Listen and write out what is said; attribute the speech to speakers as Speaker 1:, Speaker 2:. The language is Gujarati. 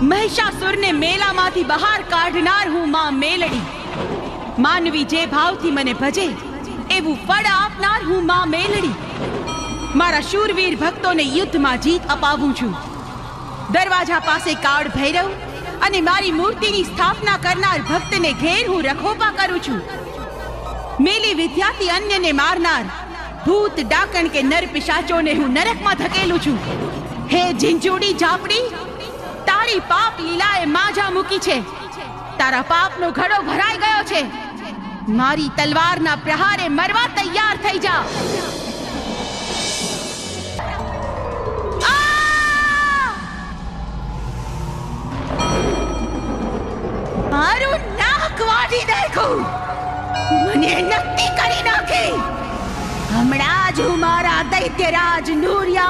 Speaker 1: મહિષાસુરને મેલામાંથી બહાર કાઢનાર હું માં મેલડી. માનવી જે ભાવથી મને ભજે એવું ફળ આપનાર હું માં મેલડી. મારા શૂરવીર ભક્તોને યુદ્ધમાં જીત અપાવું છું. દરવાજા પાસે કાળ ભૈરવ અને મારી મૂર્તિની સ્થાપના કરનાર ભક્તને ઘેર હું રખોપા કરું છું. મેલી વિદ્યાથી અન્યને મારનાર ભૂત ડાકણ કે નર પિશાચોને હું નરકમાં ધકેલું છું. હે ઝીંઝુડી ઝાપડી, તારી પાપ લીલાએ માજા મૂકી છે. તારા પાપનો ઘડો ભરાઈ ગયો છે. મારી તલવારના પ્રહારે મરવા તૈયાર થઈ જા. મારું નાક વાઢી નાખ્યું, મને નક્કી કરી નાખી. હમણાં જ હું મારા દૈત્યરાજ નૂરિયા